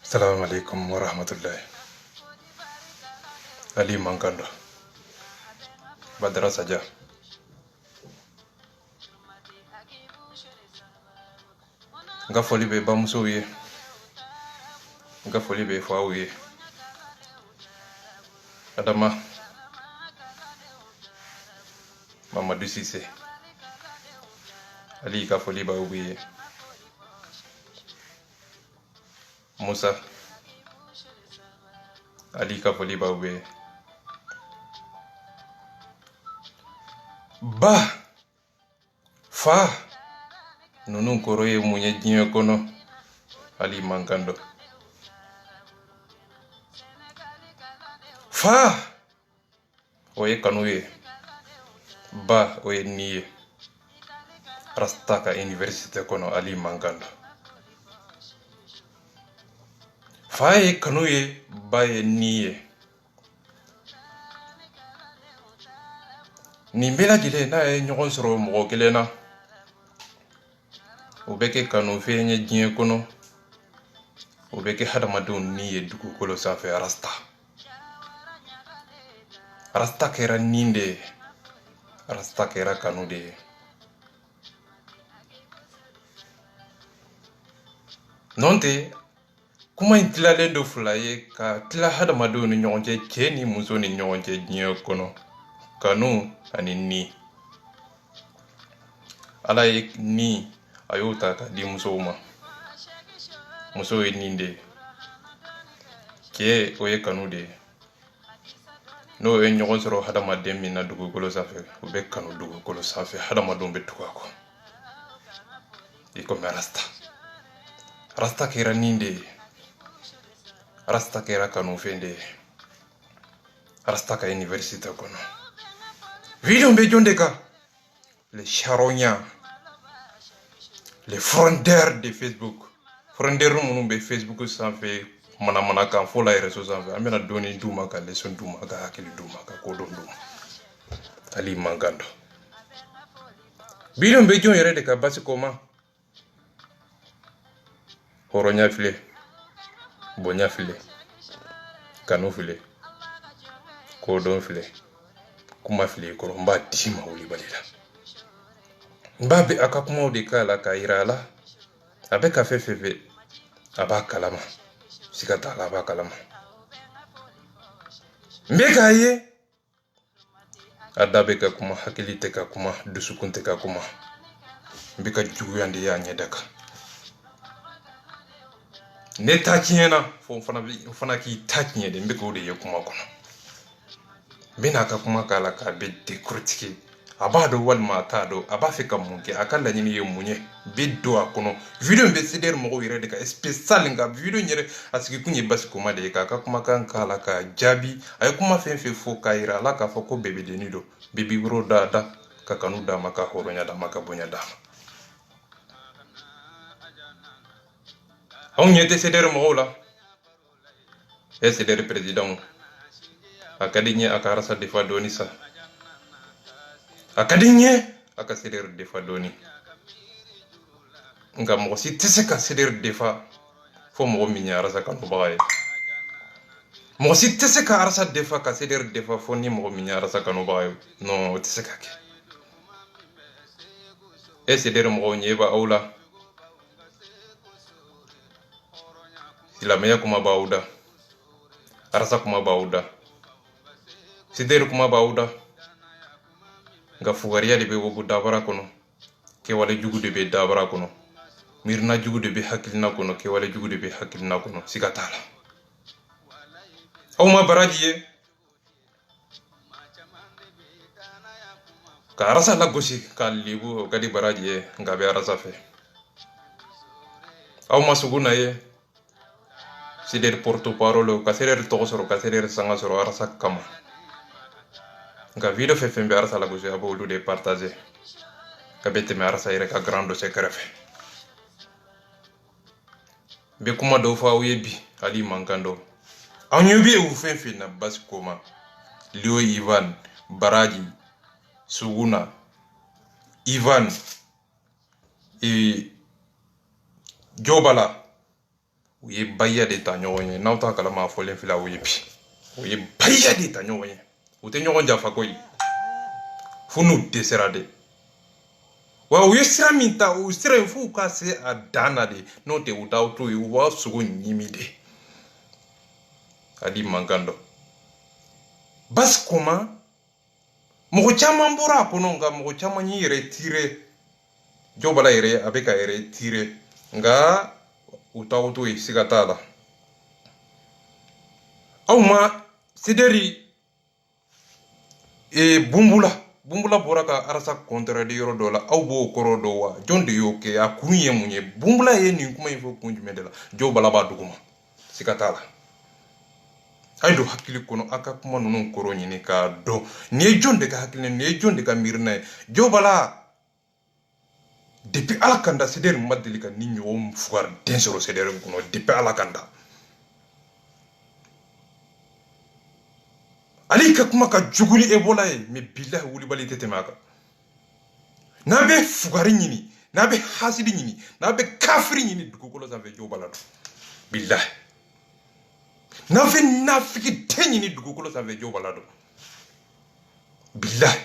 Assalamu alaikum wa rahmatullahi. Ali Mankando. Badara Saja. Nga foli be bamuso ye. Nga foli be fawu ye. Adama. Mamadou Sise. Ali ka foli ba ye. Musa. Ali ka foli ba ye. Ba. Fa. Nunu koro ye munye diɲɛ kono. Ali Mankando. Fa. Oye kanu ye. Ba oye ni ye. Rastaka Université kono Ali Mankando. Fa ye kanu ye. Ba ye ni ye. Nin bɛɛ lajɛlen n'a ye ɲɔgɔn sɔrɔ mɔgɔ kelen na o bɛ kɛ kanufɛn ye diɲɛ kɔnɔ o bɛ kɛ hadamadenw ni ye dugukolo sanfɛ rasta kɛra nin de ye rasta kɛra kanu de ye nɔn tɛ kuma in tilalen do fila ye ka tila hadamadenw ni ɲɔgɔn cɛ cɛ ni muso ni ɲɔgɔn cɛ diɲɛ kɔnɔ kanu ani ni ala ye ni a y'o ta ka di musow ma muso ye nin de ye cɛ o ye kanu de ye n'o ye ɲɔgɔn sɔrɔ hadamaden min na dugukolo sanfɛ o bɛ kanu dugukolo sanfɛ hadamadenw bɛ tugu a kɔ i komi rasta kɛra nin de ye rasta kɛra kanufɛn de ye rasta ka université kɔnɔ video bɛ jɔn de kan les charognards les frondeurs de Facebook frondeurs minnu bɛ Facebook sanfɛ mana kan fo la réseau sanfɛ an bɛna dɔɔni d'u ma ka leçon d'u ma ka hakili d'u ma ka kodɔn d'u ma Ali Mankando video bɛ jɔn yɛrɛ de ka basi ko ma hɔrɔnya filɛ bonya filɛ kanu filɛ kodɔn filɛ kuma filɛ kɔrɔ n b'a di ma wuli bali la n b'a bɛ a ka kumaw de k'a la k'a yira a la a bɛ ka fɛn fɛn a b'a kalama siga t'a la a b'a kalama n bɛ k'a ye a da bɛ ka kuma hakili tɛ ka kuma dusukun tɛ ka kuma n bɛ ka juguya de y'a ɲɛda kan ne ta tiɲɛ na fo n fana k'i ta tiɲɛ de n bɛ k'o de ye kuma kɔnɔ n bɛ n'a ka kuma k'a la k'a bɛ décortiquer a b'a dɔn walima a t'a dɔn a b'a fɛ ka mun kɛ a ka laɲini ye mun ye bɛ don a kɔnɔ video bɛ CDR mɔgɔw yɛrɛ de ka spécial nka video yɛrɛ a sigikun ye basi koma de ye k'a ka kumakan k'a la k'a jaabi a ye kuma fɛn fɛn fɔ k'a yira a la k'a fɔ ko bɛɛ bɛ denni don bɛɛ b'i woro da ka kanu d'a ma ka hɔrɔnya d'a ma ka bonya d'a ma anw ɲɛ tɛ CDR mɔgɔw la CDR président a ka di n ye a ka arasa defa dɔɔni sa a ka di n ye a ka CDR defa dɔɔni nka mɔgɔ si tɛ se ka CDR defa fo mɔgɔ min ye arasa kanubaga ye mɔgɔ si tɛ se ka arasa defa ka CDR defa fo ni mɔgɔ min ye arasa kanubaga ye non o tɛ se ka kɛ CDR mɔgɔw ɲɛ b'a aw la silamɛya kuma b'aw da arasa kuma b'aw da CDR kuma b'aw da nka fugariya de bɛ wobo dabara kɔnɔ kɛwale jugu de bɛ dabara kɔnɔ mirina jugu de bɛ hakilina kɔnɔ kɛwale jugu de bɛ hakilina kɔnɔ siga t'a la aw ma baraji ye ka arasa lagosi k'a lebu o ka di baraji ye nka a bɛ arasa fɛ aw ma suguna ye CDR porte-parole ka CDR tɔgɔ sɔrɔ ka CDR sanga sɔrɔ arasa kama nka video fɛn fɛn bɛ arasa lagosi a b'olu de partager ka bɛ tɛmɛ arasa yɛrɛ ka grand dossier kɛrɛfɛ n bɛ kuma dɔw fɔ aw ye bi Ali Mankando aw ɲɛ bɛ u fɛn fɛn na basi ko ma Leo Ivan Baraji Suguna Ivan Jobala u ye baya de ta ɲɔgɔn ye n'aw t'a kalama a fɔlen filɛ aw ye bi u ye baya de ta ɲɔgɔn ye u tɛ ɲɔgɔn janfa koyi fo n'u dɛsɛra de wa u ye sira min ta u sira in f'u ka se a dan na de n'o tɛ u t'aw to yen u b'a sogo ɲimi de a di mankan dɔ basi koma mɔgɔ caman bɔra a kɔnɔ nka mɔgɔ caman y'i yɛrɛ tiire jɔw b'a la yɛrɛ a bɛ ka yɛrɛ tiire nka u t'aw to yen siga t'a la aw ma Sederi Bumbula bɔra ka arasa kɔntɛrɛdi yɔrɔ dɔ la aw b'o kɔrɔ dɔn wa jɔn de y'o kɛ a kun ye mun ye Bumbula ye nin kuma in fɔ kun jumɛn de la jɔw bala b'a duguma siga t'a la a ye don hakili kɔnɔ a ka kuma ninnu kɔrɔ ɲini k'a dɔn nin ye jɔn de ka hakili nin ye jɔn de ka miirina ye jɔw bala depuis ala kanda Sederi ma deli ka ni ɲɔgɔn fugari den sɔrɔ Sederi kɔnɔ depuis ala kanda ale ka kuma ka jugu ni Ebola ye mais billahi wulibali tɛ tɛmɛ a kan n'a bɛ fugari ɲini n'a bɛ hasidi ɲini n'a bɛ kafiri ɲini dugukolo sanfɛ jɔw bala don billahi n'a bɛ nafiki tɛ ɲini dugukolo sanfɛ jɔw bala don billahi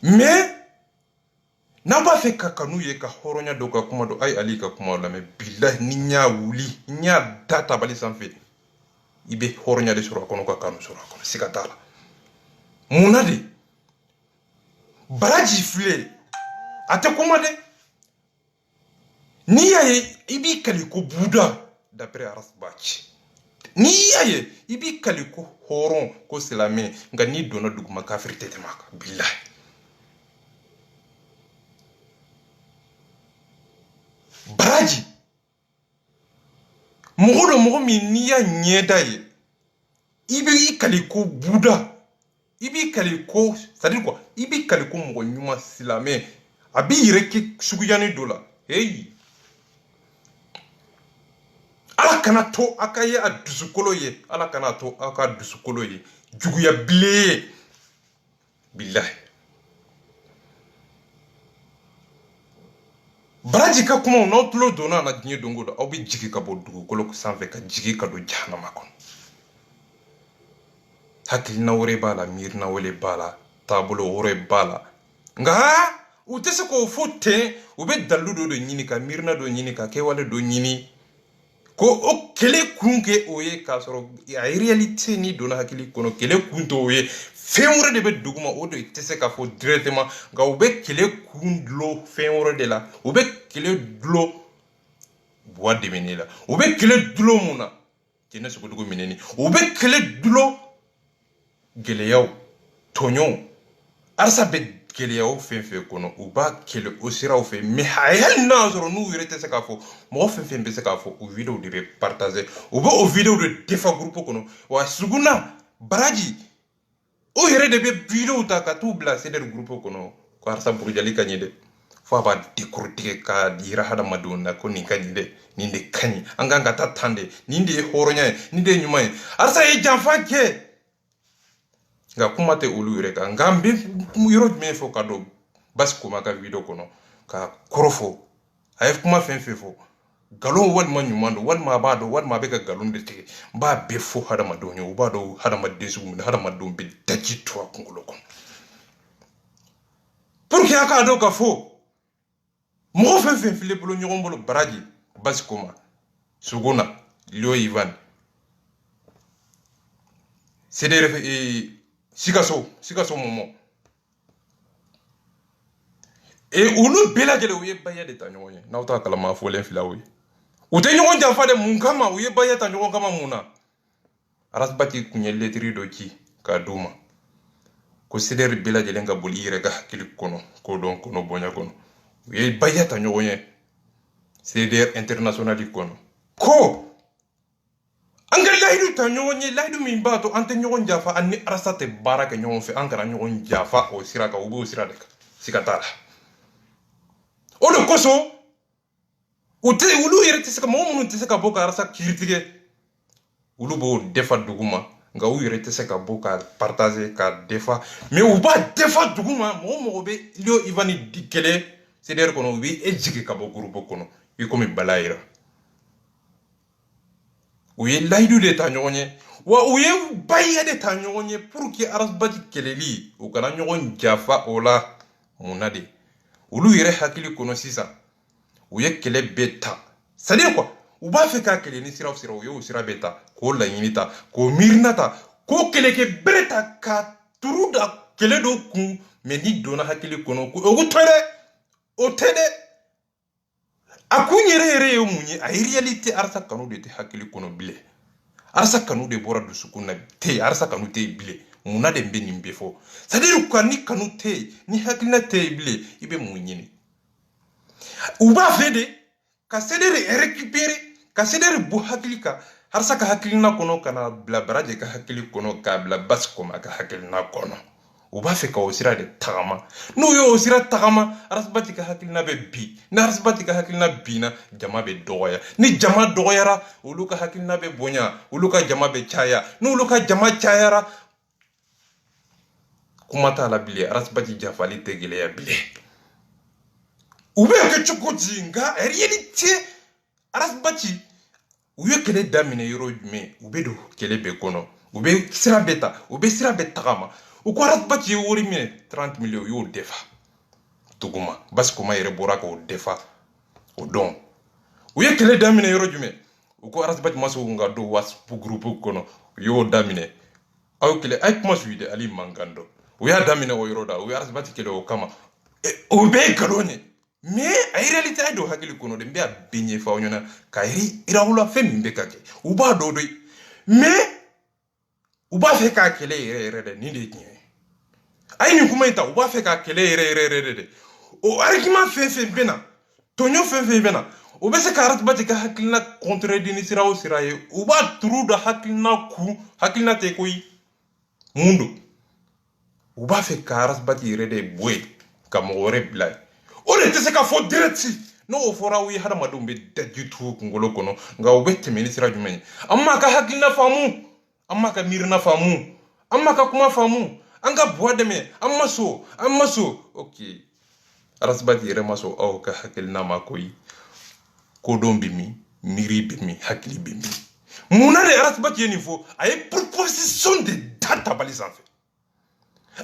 mais n'a b'a fɛ ka kanu ye ka hɔrɔnya dɔw ka kuma dɔn a ye ale ka kuma lamɛn billahi ni n y'a wuli n y'a da tabali sanfɛ i bɛ hɔrɔnya de sɔrɔ a kɔnɔ ka kanu sɔrɔ a kɔnɔ siga t'a la munna de Baraji filɛ a tɛ kuma dɛ n'i y'a ye i b'i kali ko buda d'après Arasbachi n'i y'a ye i b'i kali ko hɔrɔn ko silamɛ nka n'i donna duguma kafiri tɛ tɛmɛ a kan billahi Baraji mɔgɔ dɔ mɔgɔ min n'i y'a ɲɛda ye i bɛ i kali ko buda i b'i kali ko c'est-à-dire quoi i b'i kali ko mɔgɔ ɲuman silamɛ a b'i yɛrɛ kɛ suguyani dɔ la hey ala kana to a ka ye a dusukolo ye ala kana to a ka dusukolo ye juguya bilen ye billahi Baraji ka kumaw n'aw tulo donna a la diɲɛ don o don aw bɛ jigin ka bɔ dugukolo sanfɛ ka jigin ka don jahanama kɔnɔ hakilina wɛrɛ b'a la miirina wɛrɛ b'a la taabolo wɛrɛ b'a la nka u tɛ se k'o fɔ ten u bɛ dalilu dɔ de ɲini ka miirina dɔ ɲini ka kɛwale dɔ ɲini ko o kɛlɛ kun kɛ o ye k'a sɔrɔ a ye réalité ni donna hakili kɔnɔ kɛlɛ kun t'o ye fɛn wɛrɛ de bɛ duguma o de tɛ se ka fɔ directement nka u bɛ kɛlɛ kun dulon fɛn wɛrɛ de la u bɛ kɛlɛ dulon buwa dɛmɛni la u bɛ kɛlɛ dulon mun na jɛnɛ sogodugu minɛni u bɛ kɛlɛ dulon gɛlɛyaw tɔɲɔw arasa bɛ gɛlɛyaw fɛn fɛn kɔnɔ u b'a kɛlɛ o siraw fɛ mais hali n'a sɔrɔ n'u yɛrɛ tɛ se k'a fɔ mɔgɔ fɛn fɛn bɛ se k'a fɔ o vidéo de bɛ partager u bɛ o vidéo de defa groupe kɔnɔ wa suguna Baraji o yɛrɛ de bɛ vidéo ta ka t'u bila Sederi groupe kɔnɔ ko arasa burujali ka ɲi dɛ fo a b'a décortiquer ka yira hadamadenw na ko nin ka ɲi dɛ nin de ka ɲi an kan ka taa tan de nin de ye hɔrɔnya ye nin de ye ɲuman ye arasa ye janfa kɛ nka kuma tɛ olu yɛrɛ kan nka n bɛ yɔrɔ jumɛn fɔ ka don Basi Koma ka vidéo kɔnɔ ka kɔrɔ fɔ a ye kuma fɛn fɛn fɔ nkalon walima ɲuman don walima a b'a dɔn walima a bɛ ka nkalon de tigɛ n b'a bɛɛ fɔ hadamadenw ye u b'a dɔn hadamaden sugu min hadamadenw bɛ daji to a kunkolo kɔnɔ pour que a k'a dɔn ka fɔ mɔgɔ fɛn fɛn filɛ bolo ɲɔgɔn bolo Baraji Basi Koma Suguna Leo Ivan Sederi Sikaso mɔmɔ olu bɛɛ lajɛlen u ye baya de ta ɲɔgɔn ye n'aw t'a kalama fɔlen filɛ aw ye u tɛ ɲɔgɔn janfa dɛ mun kama u ye baya ta ɲɔgɔn kama mun na Arasbachi kun ye lettre dɔ ci k'a d'u ma ko Sederi bɛɛ lajɛlen ka boli i yɛrɛ ka hakili kɔnɔ ko dɔn kɔnɔ bonya kɔnɔ u ye baya ta ɲɔgɔn ye Sederi international kɔnɔ ko an ka layidu ta ɲɔgɔn ye layidu min b'a to an tɛ ɲɔgɔn janfa an ni arasa tɛ baara kɛ ɲɔgɔn fɛ an kana ɲɔgɔn janfa o sira kan u b'o sira de kan siga t'a la o de kosɔn olu yɛrɛ tɛ se ka mɔgɔ minnu tɛ se ka bɔ ka arasa kiritigɛ olu b'o defa duguma nka u yɛrɛ tɛ se ka bɔ ka partager ka defa mais u b'a defa duguma mɔgɔ mɔgɔ bɛ Leo Ivan kɛlɛ CDR kono u bɛ e jigi ka bɔ groupe kɔnɔ i komi bala yira u ye layidu de ta ɲɔgɔn ye wa u ye bayiya de ta ɲɔgɔn ye pour que arasbaji kɛlɛli u kana ɲɔgɔn jafa o la mun na de olu yɛrɛ hakili kɔnɔ sisan u ye kɛlɛ bɛɛ ta c'est à dire quoi u b'a fɛ ka kɛlɛ ni siraw sira u y'o sira bɛɛ ta k'o laɲini ta k'o miirina ta k'o kɛlɛkɛ bere ta ka turu da kɛlɛ dɔ kun mais ni donna hakili kɔnɔ o ko tɛ dɛ o tɛ dɛ a kun yɛrɛ ye mun ye a ye réalité arasa kanu de tɛ hakili kɔnɔ bilen arasa kanu de bɔra dusukun na te arasa kanu tɛ bilen mun na de bɛ nin bɛɛ fɔ c'est à dire quoi ni kanu tɛ ni hakilina tɛ bilen i bɛ mun ɲini u b'a fɛ de ka CDR récupérer ka CDR bɔ hakili kan arasa ka hakilina kɔnɔ ka na bila Baraji ka hakili kɔnɔ k'a bila Basi Kɔma ka hakilina kɔnɔ u b'a fɛ ka o sira de tagama n'u ye o sira tagama arasbati ka hakilina bɛ bi ni arasbati ka hakilina binna jama bɛ dɔgɔya ni jama dɔgɔyara olu ka hakilina bɛ bonya olu ka jama bɛ caya n'olu ka jama cayara kuma t'a la bilen arasbati jafali tɛ gɛlɛya bilen u bɛ kɛ cogo di nka réalité arasbati u ye kɛlɛ daminɛ yɔrɔ jumɛn u bɛ don kɛlɛ bɛɛ kɔnɔ u bɛ sira bɛɛ ta u bɛ sira bɛɛ tagama u ko arasbati ye wari minɛ 30 millions u y'o defa tuguma Basi Kɔma yɛrɛ bɔra k'o defa o dɔn u ye kɛlɛ daminɛ yɔrɔ jumɛn u ko arasbati ma sɔn ka don WhatsApp groupe kɔnɔ u y'o daminɛ aw ye kɛlɛ a ye kuma suyi de ali mankan dɔn u y'a daminɛ o yɔrɔ la u ye arasbati kɛlɛ o kama o bɛɛ ye nkalon ye mais a ye réalité a ye don hakili kɔnɔ de n bɛ a bɛɛ ɲɛfɔ aw ɲɛna k'a yira aw la fɛn min bɛ ka kɛ u b'a dɔn de mais u b'a fɛ k'a kɛlɛ yɛrɛ yɛrɛ de nin de ye tiɲɛ ye a ye nin kuma in ta u b'a fɛ k'a kɛlɛ yɛrɛ yɛrɛ de o argument fɛn fɛn bɛ na tɔɲɔ fɛn fɛn bɛ na u bɛ se ka arasbati ka hakilina contredire ni sira o sira ye u b'a turu da hakilina kun hakilina tɛ koyi mun don u b'a fɛ ka arasbati yɛrɛ de bɔ yen ka mɔgɔ wɛrɛ bila yen o de tɛ se ka fɔ direct n'o fɔra u ye hadamadenw bɛ daji tu kunkolo kɔnɔ nka u bɛ tɛmɛ ni sira jumɛn ye an m'a ka hakilina faamu an m'a ka miirina faamu an m'a ka kuma faamu an ka buwa dɛmɛ an ma so ok arasbati yɛrɛ ma sɔn aw ka hakilina ma koyi kodɔn bɛ min miiri bɛ min hakili bɛ min mun na de arasbati ye nin fɔ a ye proposition de da tabali sanfɛ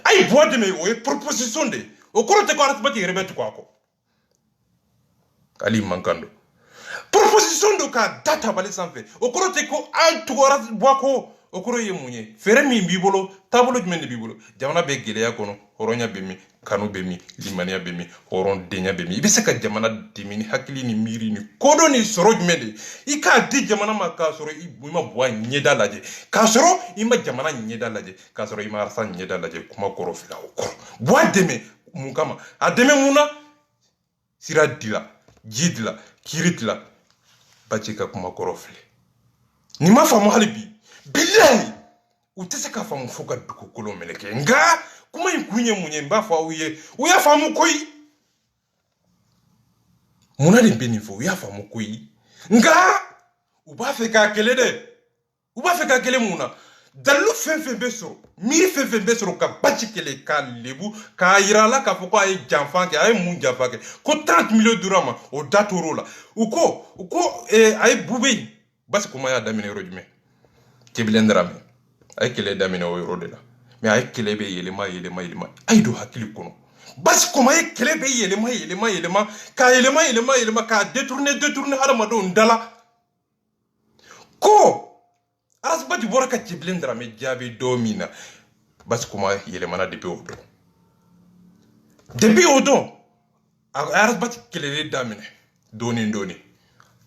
a ye buwa dɛmɛ o ye proposition de o kɔrɔ tɛ ko arasbati yɛrɛ bɛ tugu a kɔ ali mankan don proposition do ka da tabali sanfɛ o kɔrɔ tɛ ko a tugu buwa kɔ o kɔrɔ ye mun ye fɛɛrɛ min b'i bolo taabolo jumɛn de b'i bolo jamana bɛ gɛlɛya kɔnɔ hɔrɔnya bɛ min kanu bɛ min limaniya bɛ min hɔrɔndenya bɛ min i bɛ se ka jamana dɛmɛ ni hakili ni miiri ni kodɔn ni sɔrɔ jumɛn de i k'a di jamana ma k'a sɔrɔ i ma buwa ɲɛda lajɛ k'a sɔrɔ i ma jamana ɲɛda lajɛ k'a sɔrɔ i ma arasa ɲɛda lajɛ kuma kɔrɔ fila o kɔrɔ buwa dɛmɛ mun kama a dɛmɛ mun na sira dila ji dila kiiri dila Baji ka kuma kɔrɔ filɛ nin ma faamu hali bi bilahi u tɛ se k'a faamu fo ka dugukolo meleke nka kuma in kun ye mun ye n b'a fɔ aw ye u y'a faamu koyi munna de bɛ nin fɔ u y'a faamu koyi nka u b'a fɛ k'a kɛlɛ dɛ u b'a fɛ k'a kɛlɛ mun na dalilu fɛn fɛn bɛ sɔrɔ miiri fɛn fɛn bɛ sɔrɔ ka Baji kɛlɛ k'a lebu k'a yira a la k'a fɔ ko a ye janfa kɛ a ye mun janfa kɛ ko 30 millions dira a ma o da tor'o la u ko a ye bube yen Basi Kɔma y'a daminɛ yɔrɔ jumɛn Kebilɛn Daramɛ a ye kɛlɛ daminɛ o yɔrɔ de la mais a ye kɛlɛ bɛ yɛlɛma a ye don hakili kɔnɔ Basi Kɔma ye kɛlɛ bɛ yɛlɛma k'a yɛlɛma k'a détourner hadamadenw dala ko arasbati bɔra ka Kebilɛn Daramɛ jaabi don min na Basi Kɔma yɛlɛmana depuis o don a ye arasbati kɛlɛli daminɛ dɔɔni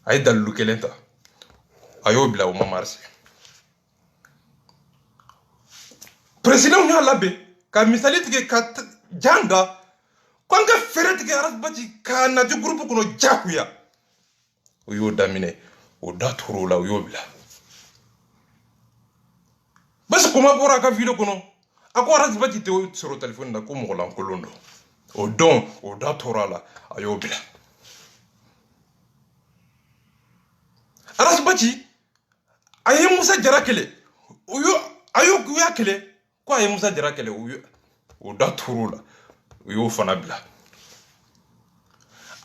a ye dalilu kelen ta a y'o bila o ma marché président y'a labɛn ka misali tigɛ ka janga ko an ka fɛɛrɛ tigɛ arasbati k'a nati groupe kɔnɔ jagoya o y'o daminɛ o da tor'o la o y'o bila Basi Kɔma bɔra a ka video kɔnɔ a ko arasbati tɛ sɔrɔ téléphone na ko mɔgɔ lankolon don o don o da tor'a la a y'o bila arasbati a ye Musa Jara kɛlɛ u y'a kɛlɛ ko a ye Musa Jara kɛlɛ o da tor'o la u y'o fana bila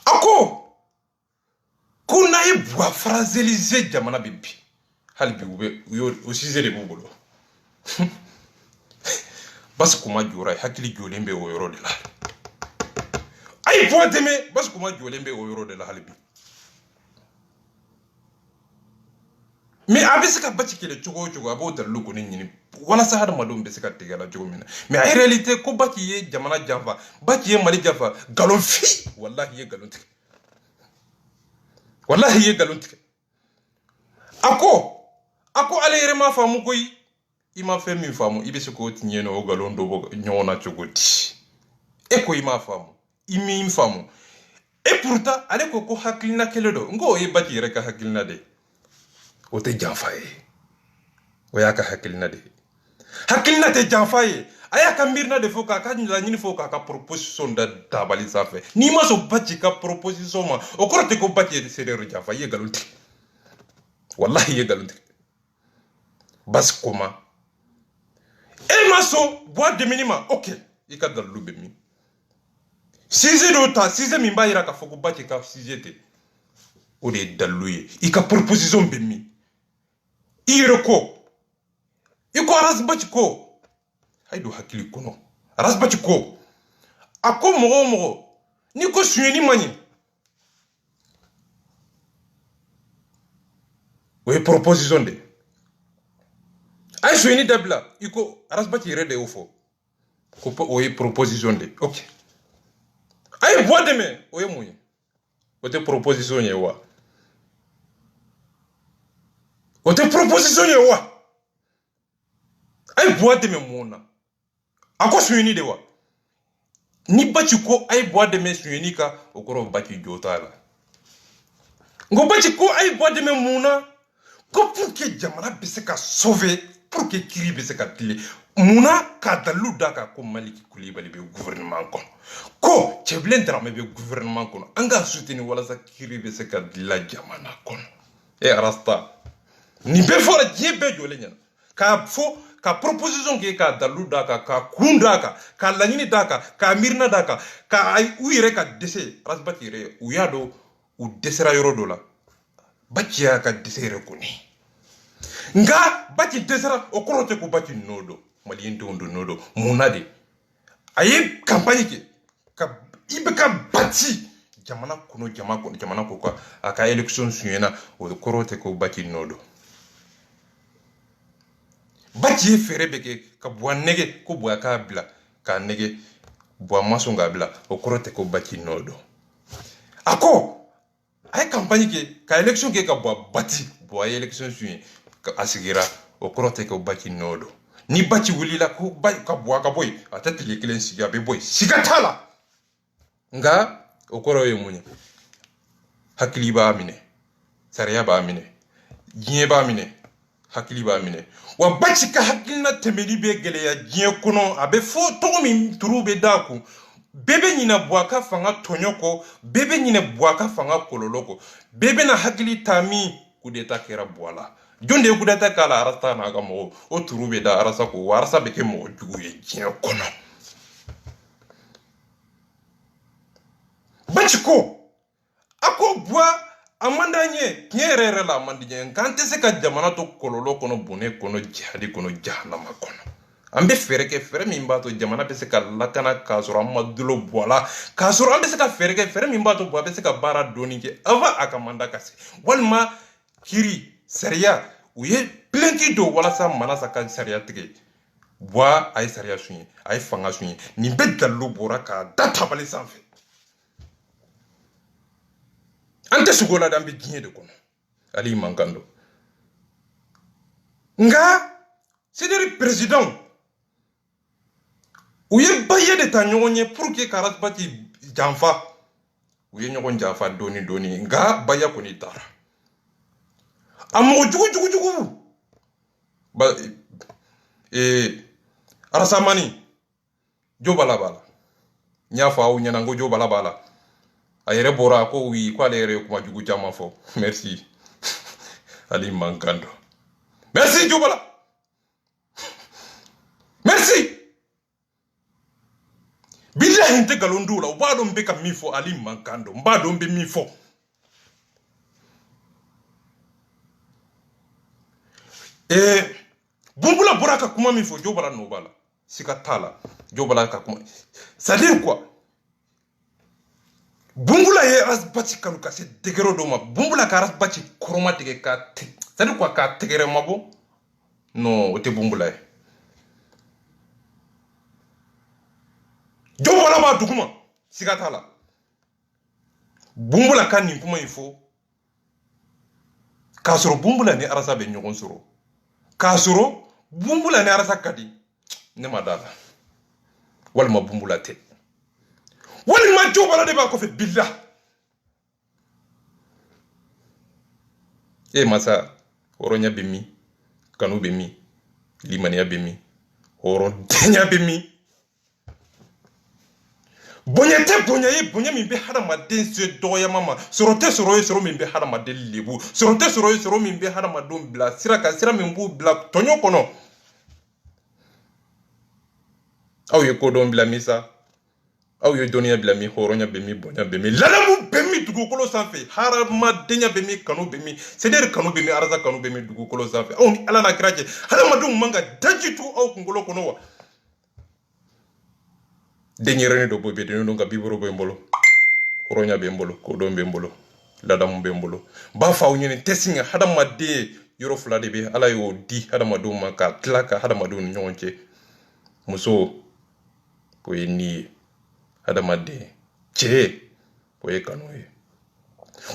ako kuna ye bwa franciliser jamana bibi halbi ube o sizere bubolo bas kuma jura hakili jolembe o yoro de la ay bwa deme bas kuma jolembe o yoro de la halbi mais abisika bati kele chogo chogo abo dalu ko ni wala sa hada madum besika tigala chogo mina mais en réalité ko bati ye jamana jamfa bati ye mali jamfa galon fi wallahi ye galon tik wallahi ye galon tik ako ale yere ma famu koy ima fe mi famu ibe ko tinye no galon do bo nyona chogo ti e ko ima famu imi famu et pourtant ale ko hakilina kele do ngo e bati yere ka hakilina de o te janfaye o ya ka hakilina de hakilina te janfaye aya ka mirna de foka ka la nyini foka ka proposition da tabali safe ni ma so bati ka proposition ma o korte ko bati de sere janfaye galunti wallahi ye galunti bas koma el maso boîte de minima OK ika dalu be mi size do ta size mi ba ira ka foko bati ka size te o de dalu ye ika proposition be mi ireko iko arasbachi ko haido hakili kono arasbachi ko ako mogo ni ko sueni mani we proposition de ay sueni dabla iko arasbachi rede ofo ko we proposition de OK ay boîte me oye muyi o te proposition ye wa o te proposition ye wa ay boîte me mona ako sueni de wa ni bachi ko ay boîte me sueni ka okoro bachi jota la ngo bachi ko ay boîte me mona ko pour que jamana bise ka sauver pour que kiri bise ka tile muna ka dalu daka ko maliki kulibali be gouvernement ko cheblen drame be gouvernement kono anga soutenir wala sa kiri bise ka la jamana kono e arasta ni be fora jebe jole nyana ka fo ka proposition ke ka dalu daka ka kunda ka lanyini daka ka mirna daka ka ay uyire ka dese rasbati re uyado u desera yoro dola bachiya ka desere kuni nga bachi desera okorote ko bachi nodo mali ndondo nodo munade aye campagne ke ka ibe ka bati jamana ko ka aka election suena o korote ko bachi nodo bachi fere beke ka bwa nege ko bwa ka bla ka nege bwa masonga bla o korote ko bachi nodo ako ay campagne ke ka election ke ka bwa bati bwa election suye ka asigira o korote ko bachi nodo ni bachi wulila ko bay ka bwa ka boy atati le kelen siga be boy sigatala nga o koro ye munye hakili ba amine sariya ba amine jiye ba amine hakili ba amine wa bachi ka hakilina temeli be gele ya jiye kono abe fo to mi turube daku bebe nyina bwaka fanga tonyoko bebe nyina bwaka fanga kololoko bebe na hakili tami kudeta kera bwala jonde kudeta kala arasta na ga mo o turube da arasa ko warasa beke mo jugu ye jiye kono bachi ko ako bwa amandanye nyerere la amandanye kante se ka jamana to kololo kono bone kono jihadi kono jahannama kono ambe fere min bato jamana be se ka lakana ka soro amadulo bola ka soro ambe se ka fere min bato bo be se ka bara doni ke ava akamanda kase walma kiri sariya uye plenty do wala sa mana sa ka sariya tige bwa ay sariya sunyi ay fanga sunyi ni be dallo bora ka data bale sanfe ante sugola dambe ginye de kono ali mangando nga c'est président uye baye de ta nyonye pour que karat bati janfa uye nyogon janfa doni nga baya ko ni dara amo jugu ba arasamani jobala nyafa u nyana ngo jobala ayere bora ko wi ko alere kuma jugu jama fo merci ali mangando merci jobala merci billahi inte galondu la ba don be ka mifo ali mankando ba don be mifo bumbula boraka kuma mifo jobala no bala sika tala jobala ka kuma ça dire quoi bumbula ye rasbati kanu ka se degero do ma bumbula ka rasbati koroma tege ka ça dire quoi ka tegere mabo non o te bumbula ye jobala ba duguma sika tala bumbula ka ni kuma ifo ka soro bumbula ni arasa be nyogon soro ka soro bumbula ni arasa kadi ne madala walma bumbula te walma jobala de ba ko fe billah masa oronya be mi kanu be mi limania be mi oron tenya be mi bonyete bonya mi be hada maden se doya mama sorote soro mi be hada maden lebu sorote soro mi be hada madon bla sira mi bu bla tonyo kono aw ye kodon bla misa aw ye donia bla mi horonya be mi bonya be mi lalamu be mi dugukolo sanfe harama denya be mi kanu be mi seder kanu be mi araza kanu be mi dugukolo sanfe aw ni ala na kraje hada madon manga dajitu aw kungolo kono wa denyerene do bobe de no nga biboro be mbolo horonya be mbolo ko do be mbolo ladam be mbolo ba faaw nyene tesinga hada madde yoro fulade be ala yo di hada madon maka klaka hada madon nyonche muso ko ni hada madde che ko e kanu e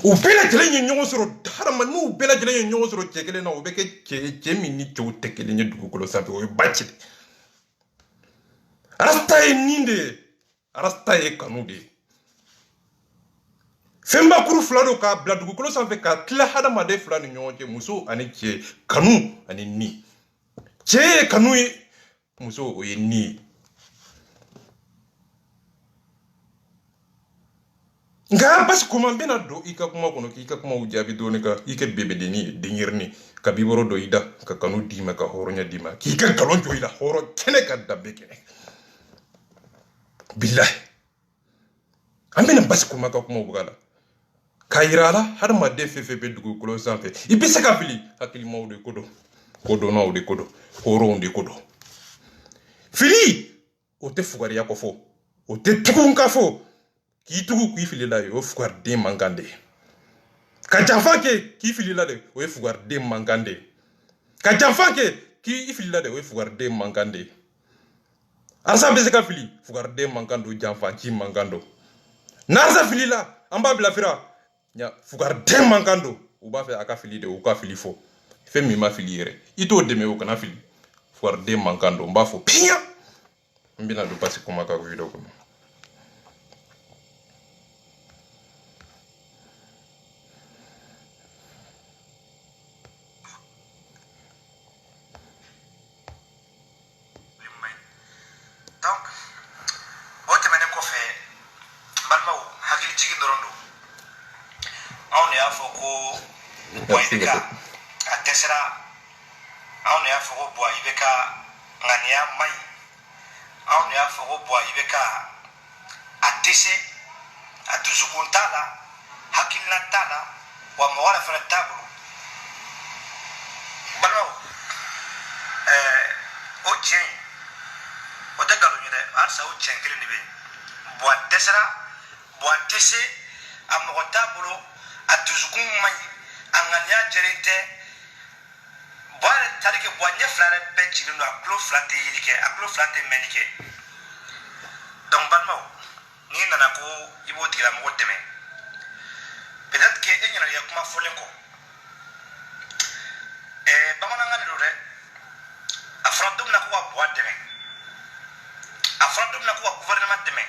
u bela jele nyongo soro hada man mu bela jele nyongo soro chekele na ubeke che mi ni cho tekele nyi dugukolo sabe o bachi rasta e ninde rasta e kanu de femba kuru flado ka bla dugukolo sanfe ka tla hada made flani nyonche muso ani che kanu ani ni che kanu e muso o ni nga bas kuma bena do ika kuma kono ika kuma ujabi do ne ka ika bebe de ni dingirni ka biboro do ida ka kanu dima ka horonya dima ki ka galonjo ida horo kene ka dabbe kene billahi amena bas kuma ka kuma bugala kayirala har ma de fefe be dugu kolo sanfe ibise ka fili hakili mawde kodo na de kodo horo de kodo fili o te fugari ya ko fo o te tukun ka fo ki tugu ki fili la yo fugar de mangande ka jafa ke ki fili la de o fugar de mangande ka jafa ke ki fili la de o fugar de mangande arsa be se ka fili fugar de mangando jafa ki mangando narsa fili la amba bla fira nya fugar de mangando u ba fe aka fili de u ka fili fo fe mi ma fili yere ito de me o kana fili fugar de mangando mba fo pinya mbina do pasi kuma ka video ko atesera aun ya fo bo ibeka ngania mai aun ya fo bo ibeka atese atuzukuntala hakilantala wa mawala fara tabu balo o chen o de galo nyede arsa o chen kele nibe bo atesera bo atese amogotabulo atuzukun mai angania jerinte boire tarike boanye flare benchi no aklo flate yike aklo flate menike donc balmo ni nana ko ibo tira mo deme peut-être que enyana ya kuma folenko bamana ngani re afrodum na ko bo deme afrodum na ko gouvernement deme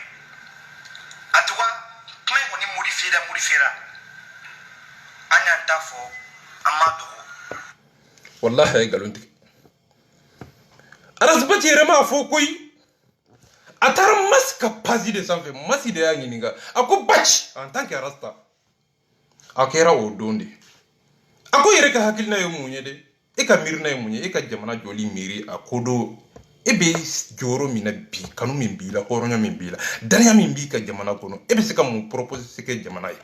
atuwa kmen ko ni modifiera anya ndafo amado wallahi ay galonti arasbati rema fo koy atara mas capacité de sanfe masi de yangi ninga ako batch en tant que rasta akera o donde ako yere ka hakilna yo munye de e ka mirna yo munye e ka jamana joli miri akodo ebe joro mina bi kanu min bi la horonya min bi la danya min bi ka jamana kono ebe se ka mun propose se ke jamana ye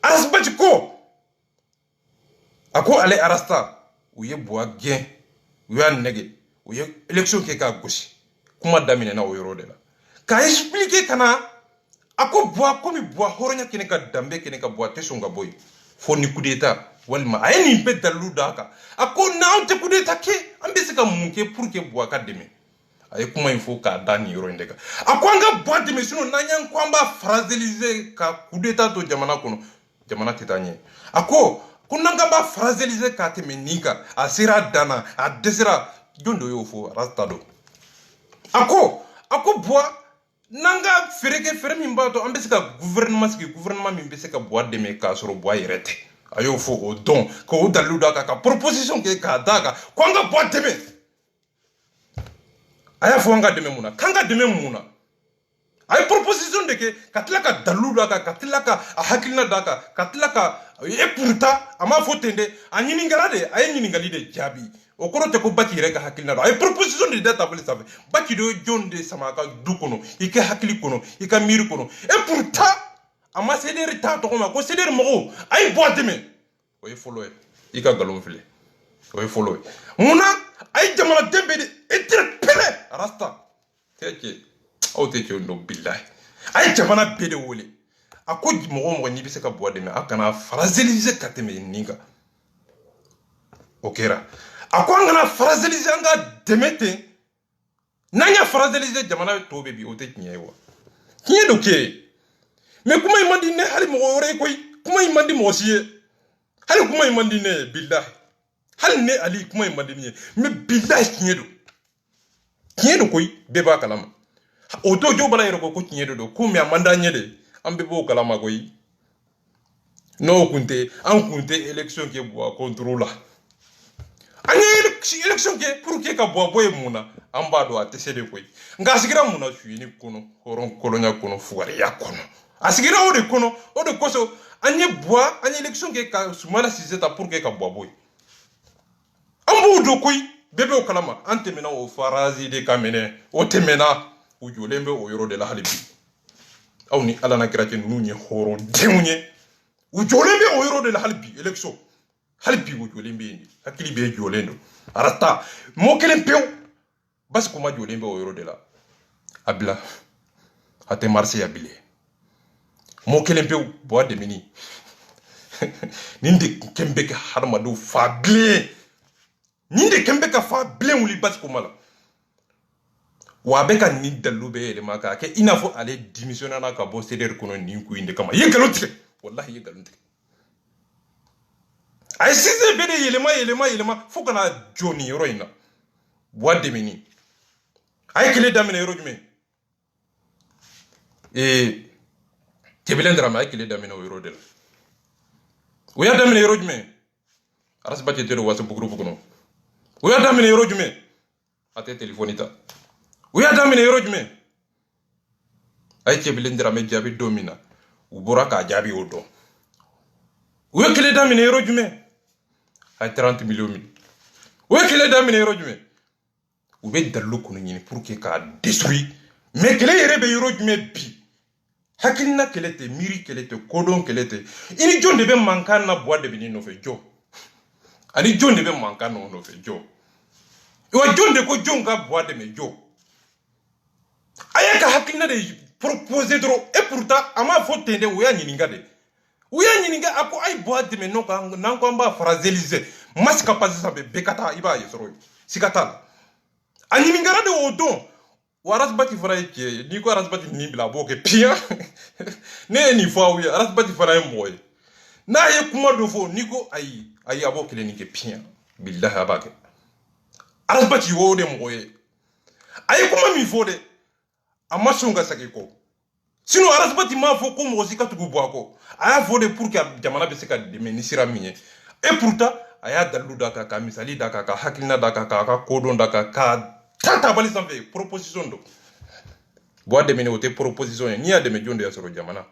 asbati ko ako ale arasta uye boa gen uya nege uye election ke ka gosi kuma damine na oyoro de la ka expliquer kana ako boa komi boa horonya kene ka dambe kene ka boa tesonga boy fo ni coup d'état walma ay ni be dalu daka ako na te coup d'état ke ambese ka munke pour que boa ka deme ay kuma il faut ka dani yoro ndeka ako anga boa deme sino nanya kwamba fragiliser ka coup d'état to jamana kono jamana titanye ako kunanga ba fragiliser ka te menika asira dana a desira jondo yo fo rastado ako boa nanga fere min ba to ambese ka gouvernement min be se ka boa deme ka soro boa yerete ayo fo o don ko o dalu da ka proposition ke ka daga kwanga boa deme aya fo nga deme muna kanga deme muna ay proposition de ke katla ka dalu da ka katla ka hakilna da ka katla ka e pourtant ama fo tende anyini ngarade ay nyini ngali de jabi o koro te ko baki reka hakilna do ay proposition de data bali sabe baki do jonde sama ka du kono ike hakili kono ika miri kono et pourtant ama ceder ta to ko ceder mo ay boite me o follow ika galon file o follow muna ay jamana dembe de interpellé rasta teke o teke no billahi ay jamana bede wole ako mo ni bise ka boite me akana fragiliser kateme ninga okera ako ngana fragiliser anga demete nanya fragiliser jamana to bebi o te kinyewa kinye doke me kuma imandi ne hali mo ore koy kuma imandi mo siye hali kuma imandi ne billahi hali ne ali kuma imandi ne me billahi kinye do koy beba kalama o to jo bala yero ko kinye do ko me amanda nyede ambe bo kalama koy no kunte an kunte election ke bo contrôle anya election ke pour que ka bo boy muna amba do atesede koy nga sigira muna suini kono horon kolonya kono fuare ya kono asigira o de kono o de koso anya boa anya election ke ka sumala siseta pour que ka bo boy ambu do koy bebe o kalama antemena o farazi de kamene o temena o jolembe o yoro de la halibi awni ala na kirake nunye horo demunye o jolembe o yoro de la halibi election halibi o jolembe ni hakili be jolendo arata mo kelen pew bas ko ma jolembe o yoro de la abla ate marse abile mo kelen pew bo de mini ninde kembe ka harma do fagle ninde kembe ka fagle wuli bas ko mala wa be ka ni dalube ele maka ke inafo ale démissionner na ka bo ceder kono ni ku inde kama yegalontre wallahi yegalontre ay size bede yelema fuka na joni roina boade mini ay kele damene yoro jume kebelendra ma ay kele damene yoro del uya damene yoro jume aras bati tero wasa bugru buguno uya damene yoro jume ate telefonita uya damene yoro jume ay kebelendra me jabi domina ubora ka jabi odo uya kele damene yoro jume ay 30 millions min uya kele damene yoro jume ube dalu kono nyini pour que ka détruire mais kele yere be yoro jume bi hakilina kelete miri kelete kodon kelete ini jonde be mankana boade be ni no fe jo ani jonde be mankana no fe jo wa jonde ko jonga boade me jo ayaka hakilina de proposer dro et pourtant ama faut tende uya nyiningade uya nyinga ako ay boade me no ka nanko mba fragiliser maska pasi sabe bekata iba yesoro sikata ani mingara de odon waras bati fara ke ni ko waras bati ni bla boke pia ne ni fo wi waras bati fara moy na ye kuma do fo ni ko ay aboke le ni ke pia billahi abake waras bati wo de moy ay kuma mi fo de amasunga sake ko sino waras bati ma fo ko mo zika tugu boako aya fo de pour que jamana be se ka de menisira minye et pourtant aya dalu daka ka misali daka ka hakilna daka ka kodon daka ka tata bali sanfe proposition do bo de mine wote proposition ni ya de me jonde ya soro jamana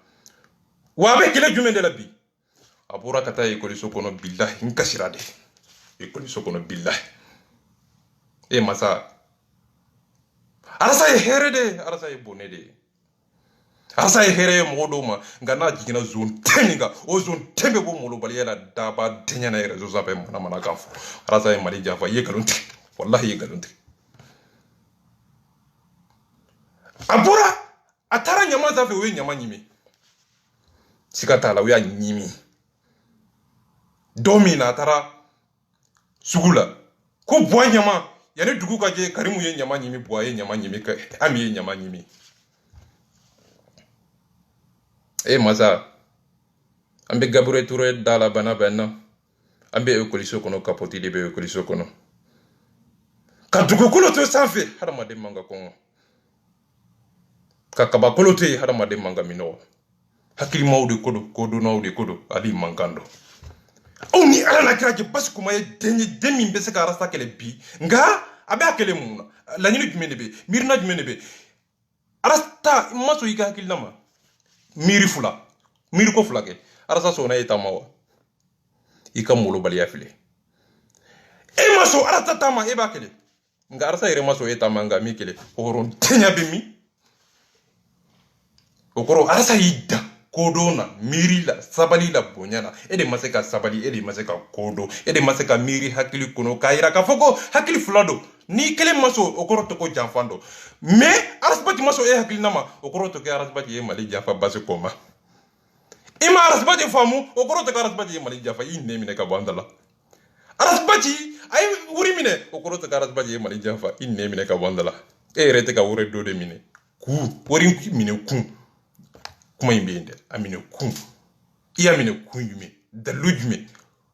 wa be kele jume de la bi abura kata e ko sokono billahi nkasira de e ko sokono billahi e masa arasa ye here de arasa ye bone de arasa ye here ye modo ma ngana jigina zone teninga o zone tembe bo molo bali yala daba tenya na rezo zabe mana kafo arasa ye mali jafa ye galunti wallahi ye galunti abura atara nyama zafe we nyama nyimi sikata la we nyimi domina atara sugula ko boy nyama yani dugu ka je karimu ye nyama nyimi boy ye nyama nyimi ka ami ye nyama nyimi e masa ambe gabure toure dala bana benna ambe ekoliso kono kapoti de be ekoliso kono ka dugu kolo to safe hada made manga kongo ka kaba kolo te hada made manga mino hakili mawde kodo nawde kodo ali mankando oni ala na kira je bas kuma ye demi be se ka rasta kele bi nga abe akele muna la nyini jumene be mirna jumene be arasta maso yiga hakili nama miri ko fula ke arasa so na eta mawa ika molo bali afile e maso arata tama e ba kele nga arasa ire maso eta manga mi kele horon tenya be mi okoro arasa yidda kodona miri la sabali la bonyana ede maseka sabali ede maseka kodo ede maseka miri hakili kuno kaira ka foko hakili fulado ni kele maso okoro to ko janfando me arasbati maso e hakili nama okoro to ke arasbati e mali jafa base koma ima arasbati famu okoro to ke arasbati e mali jafa inne mine ka bandala arasbati ay wuri mine okoro to ke arasbati e mali jafa inne mine ka bandala e rete ka wure do de mine ku wori mine ku kuma imbende amine kun iya mine kun yume dalu jume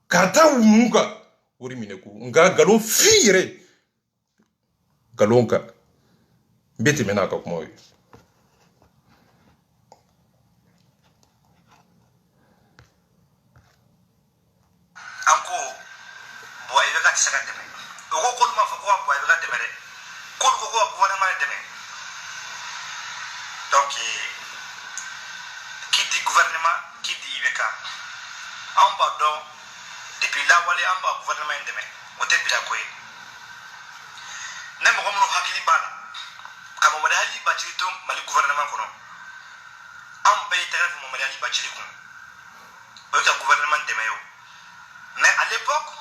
kata muga wori mine ku nga galon fire galon ka beti mena ka kuma wi anko boy be ka tsaka deme ko ma fa ko boy be ka deme re ko gouvernement deme donc qui dit gouvernement qui dit IBK en bas donc depuis là wale en bas gouvernement deme o te bila koy nem ko mo hakili bana kama mo dali ba ci to mali gouvernement kono am bay taraf mo dali ba ci ko o ta gouvernement deme yo mais à l'époque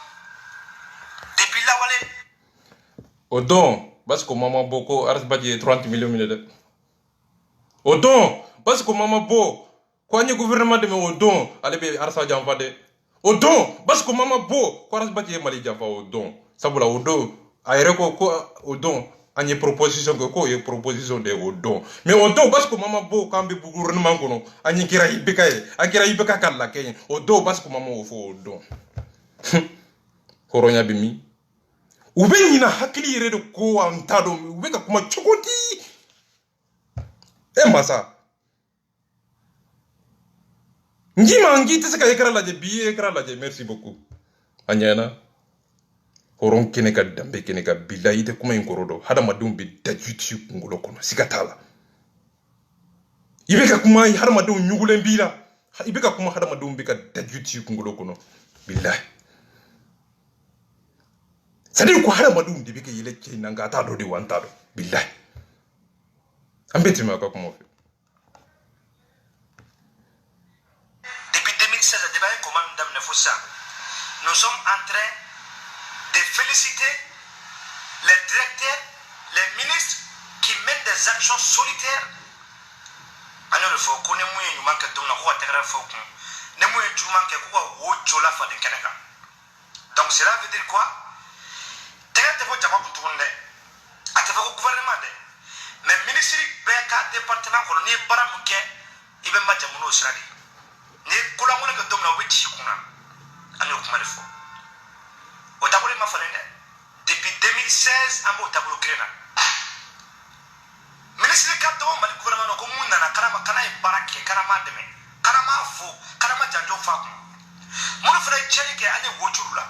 depuis là wale odon parce que maman boko aras badje 30 millions minute odon parce que maman bo ko ni gouvernement de me odon alebe arsa jamfa de odon parce que maman bo ko aras badje mali jamfa odon sabula odon ayre ko odon anye proposition ko ye proposition de odon mais odon parce que maman bo kambe gouvernement kono anye kira ibeka kala kenye odon parce que maman o fo odon koronya bimi ube nyina hakili yere de ko antado ube ka kuma chokoti e masa ngima ngi tese ka ekra laje bi ekra laje merci beaucoup anyana koron kene ka dambe kene ka billahi te kuma inkorodo hada madum bi dajuti kungulo kono sikatala ibe ka kuma hada madum nyugule mbila ibe ka kuma hada madum bi ka dajuti kungulo kono billahi c'est-à-dire ko hada madum de bike yele ke nanga ta do de wanta do billahi ambeti ma ka kuma depuis 2016 le débat comment madame ne faut ça nous sommes en train de féliciter les directeurs les ministres qui mènent des actions solitaires alors il faut qu'on ait moins ñu manque de na ko terre faut qu'on ne moins tu manque ko wo chola fa de keneka donc cela veut dire quoi te fo jama ko tunde ate fo gouvernement de mais ministre be ka département ko ni bara mu ke ibe ma jamu no sirade ni kula ngone ko domna wechi kuna ani ko mari fo o tabule ma falende depuis 2016 ambo tabulu krena ministre ka to mali gouvernement ko munna na karama kana e barake kana ma deme kana ma fo kana ma janjo fa ko mo no fere cheri ke ani wo churula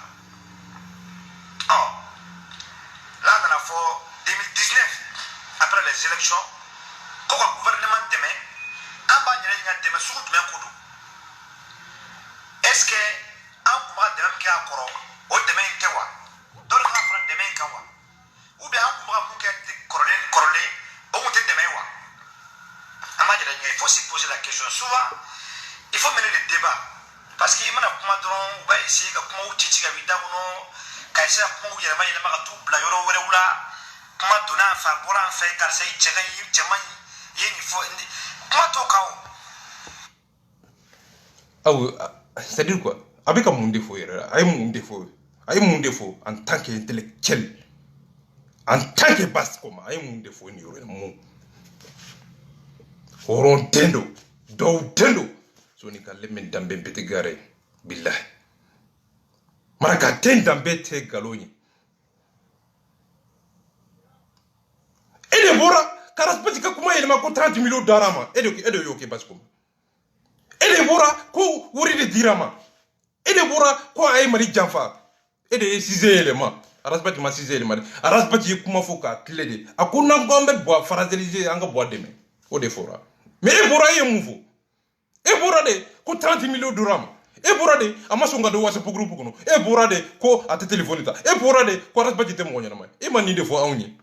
là on a fait 2019 après les élections quand le gouvernement demain en bas il y a demain sur tout le monde est-ce que en bas demain qui a encore au demain qui va dans le cas demain qui va Il faut se poser la question. Souvent, il faut mener le débat. Parce qu'il y a des gens qui vont essayer de faire des choses qui vont faire des choses qui vont faire des choses qui vont faire c'est-à-dire quoi? Avec un monde défaut, mon défaut en tant qu'intellectuel, en tant que basse comme mon défaut, il y a un monde. Horon tendo, do tendo, so ni ka lemen dambe bete gare, billah. Maraka ten dambe te galoni. Ede bora, karaspati ka kuma yelma ko 30 millions darama, ede yoke baskom. Ede bora ko wuri de dirama. Ede bora ko ay mari janfa. Ede size elema. Araspati ma size elema. Araspati kuma foka klede. Akuna gombe bo farazelize anga bo deme. Ode fora. Mais Ebora est mouveau. Ebora de ko 30 millions d'euros. Ebora de amasonga de wase pour groupe kono. Ebora de ko ate téléphone ta. Ebora de ko ras budget mo nyama. E mani de fo awni.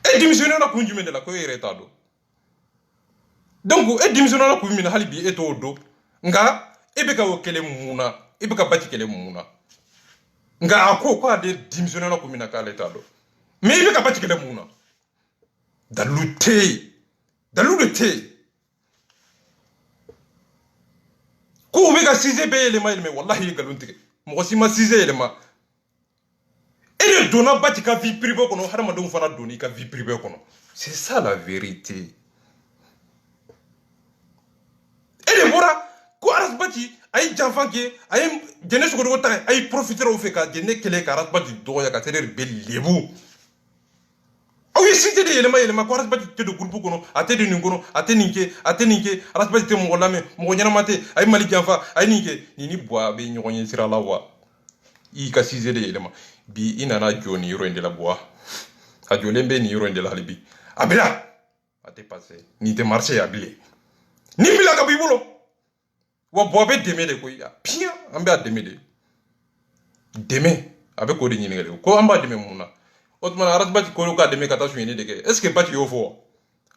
E démissionné na ko njumé de la ko yere tado. Donc e démissionné na ko mina halibi e to do. Nga ebe ka wokele muna, ebe ka bati kele muna. Nga ako ko ade démissionné na ko mina ka letado. Mais ebe ka bati kele muna. Dalou le thé. Ko be ka 6 be elema elme wallahi galuntige. Mo si ma 6 elema. Et le donna bati ka vie privée kono harama don fana doni ka vie privée kono. C'est ça la vérité. Et le bora ko aras bati ay janfanke ay jene so ko ta ay profiter au fait ka jene kele ka aras bati do ya ka tere be lebu. Oui, si tu es élément, quoi, tu es de groupe, tu es de Ningono, tu es Ninke, tu es mon lame, mon yanamate, aïe Malikiafa, aïe Ninke, ni bois, ben yon sera la voix. Il a 6 éléments. Bi inana Johnny Rouen de la bois. A Jolembe ni Rouen de la Libi. Abela, a te passé, ni te marché à blé. Ni Mila Kabibolo. Ou boire demain de quoi, pire, en bas demain. Demain, avec quoi de Ningle, quoi en bas demain, mon Otman aras bati ko ka deme kata suini deke est-ce que bati yo fo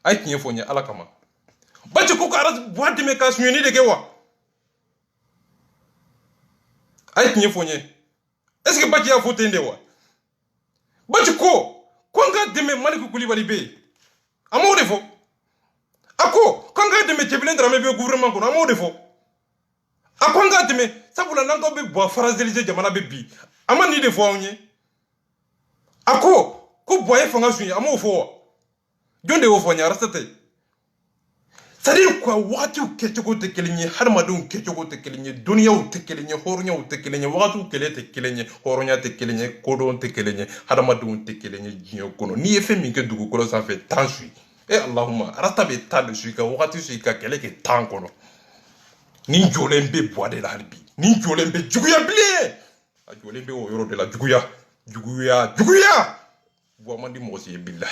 ay tiye fo nya ala kama bati ko aras bo deme ka suini deke wa ay tiye fo nya est-ce que bati ya fo tende wa bati ko nga deme maliku kulibali be amo defo ako nga deme chebelen drame be gouvernement ko amo defo ako nga deme sabula nango be bo farazelize jamana be bi amani defo onye Ako, ko boye fanga suyi amo fo. Jonde wo fo nya rastate. C'est-à-dire quoi wati u kechoko te kelinye harmadun kechoko te kelinye dunya u te kelinye horonya u te kelinye wati u kele te kelinye horonya te kelinye kodon te kelinye harmadun te kelinye jinyo kono ni efe minke dugu kolo ça fait tant suyi. Eh Allahumma rasta be ta de suyi ka wati suyi ka kele ke tant kono. Ni jolembe boade la halbi. Ni jolembe juguya blie. A jolembe o yoro de la juguya. Juguya. Boamandi mosi billah.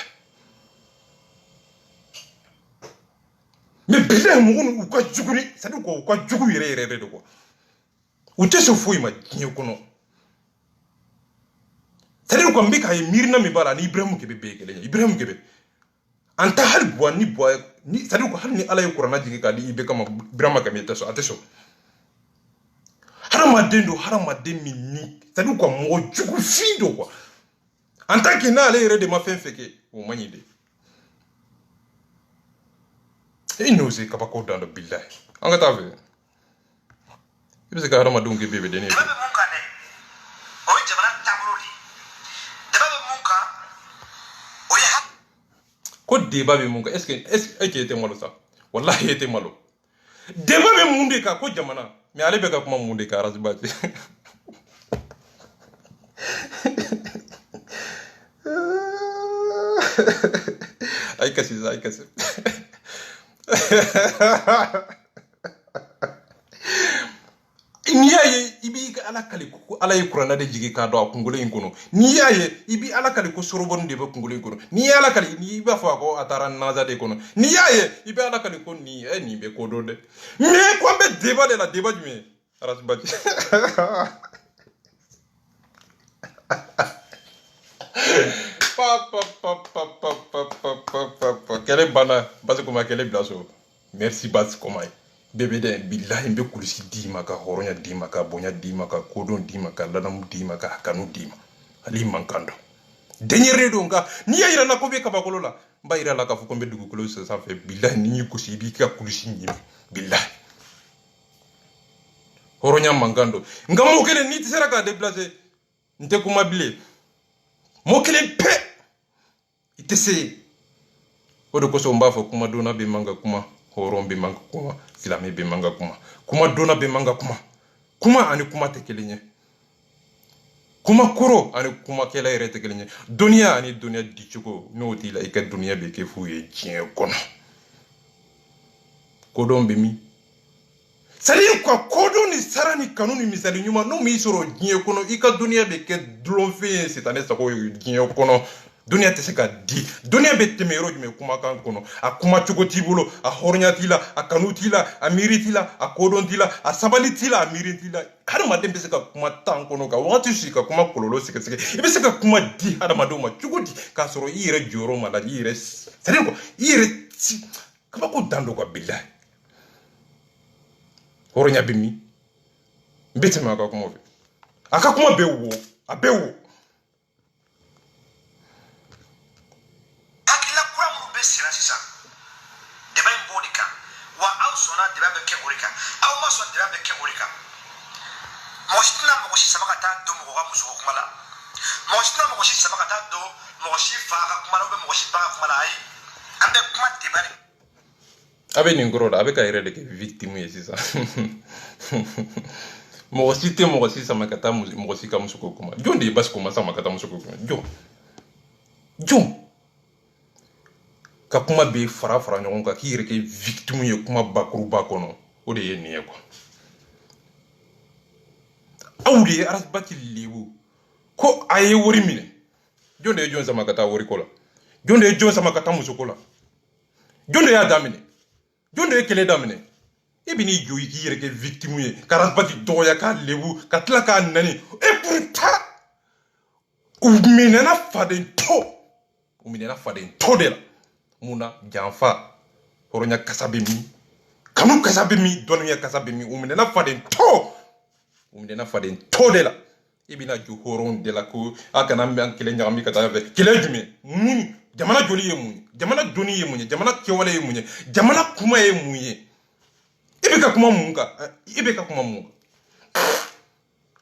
Mais billah mon ou quoi juguri, ça dit quoi jugu yere de quoi. Ou te se fouille ma kinyo kono. Ça dit quoi mbeka e mirna mi bala ni Ibrahim kebe bekele. Ibrahim kebe. Anta hal boa ni boa ni ça dit quoi hal ni ala yo qur'ana jige ka di ibe kama Ibrahim kame taso ateso. Harama demi ni. Ça dit quoi mo jugu fido quoi. En tant que n'a allé de ma fin feke au manide. Et nous c'est capable dans le billah. En gata ve. Il se carama donc bébé deni. Ko débat be munka est-ce que était malo ça wallahi était malo débat be munde ka ko jamana mais ale be ka kuma munde ka rasbati ay kasi niyaye ibi ala kale ko ala yi qur'ana de jigi ka do akungule inkono niyaye ibi ala kale ko sorobon de ba kungule inkono ni ala kale ni ba fa ko atara naza de kono niyaye ibi ala kale ko ni ni be ko do de mais ko be débat de la débat du mais rasbati Quelle est bana, basi comment quelle est blaso. Merci basi comment. Bébé de billahi mbe kulisi dima ka horonya dima ka bonya dima ka kodon dima ka ladam dima ka kanu dima. Ali mankando. Dernier donga ni ira na kobe kabakolo la. Ba ira la ka fu kombe dugu kolo ça fait billahi ni kusi bi ka kulisi nyimi. Billahi. Horonya mankando. Ngamo kele ni tsera ka déplacer. Nte kuma bile. Mo kele pe. Itese. Odo koso mba fo kuma dona be manga kuma. Horon be manga kuma, silami be manga kuma. Kuma dona be manga kuma. Kuma ani kuma tekelenye. Kuma koro ani kuma kela ere tekelenye. Dunia ani dunia dichuko. No ti la ika dunia be ke fuye jien kono. Kodon be mi. C'est-à-dire quoi, kodon ni sarani kanuni misali nyuma no mi soro jien kono. Ika dunia be ke dlonfe setane sako jien kono. Dunia te se ka di dunia be temero jume kuma kan kono a kuma chugo tibulo a hornya tila a kanu tila a miri tila a kodon tila a sabali tila a miri tila har ma dem be se ka kuma tan kono ka wati shi ka kuma kololo sike ibe se ka kuma di har ma do ma chugo di ka soro ire joro ma la ire c'est ko ire ka ko dando ko billahi hornya bimi mbete ma ka kuma aka kuma bewo a bewo sira sisan deba in b'o de kan wa aw sɔnna deba bɛ kɛ o de kan aw ma sɔn deba bɛ kɛ o de kan mɔgɔ si tɛna mɔgɔ si sama ka taa don mɔgɔ ka muso ko kuma la mɔgɔ si tɛna mɔgɔ si sama ka taa don mɔgɔ si fa ka kuma la mɔgɔ si ba ka kuma la ayi an bɛ kuma deba de. A bɛ nin kɔrɔ la a bɛ ka yɛrɛ de kɛ victime ye sisan mɔgɔ si tɛ mɔgɔ si sama ka taa mɔgɔ si ka muso ko kuma jɔn de ye basi ko ma sama ka taa muso ko kuma jɔn ka kuma be fara ɲɔgɔn kan k'i yɛrɛ kɛ victime ye kuma bakuruba kɔnɔ o de ye nin ye quoi aw de ye arasibati lebu ko a ye wari minɛ jɔn de ye jɔn sama ka taa wari ko la jɔn de ye jɔn sama ka taa muso ko la jɔn de y'a daminɛ jɔn de ye kɛlɛ daminɛ e bɛ n'i jɔ i k'i yɛrɛ kɛ victime ye ka arasibati dɔgɔya k'a lebu ka tila k'a nani et pourtant u minɛna faden to de la muna janfa horonya kasabemi kanu kasabemi doniya kasabemi umina faden to de la ibina ju horon de la ko akana mbe kele nyami kata ve kele jume mun jamana joli ye mun jamana doni ye mun jamana kewale ye mun jamana kuma ye mun ye ibeka kuma mun ka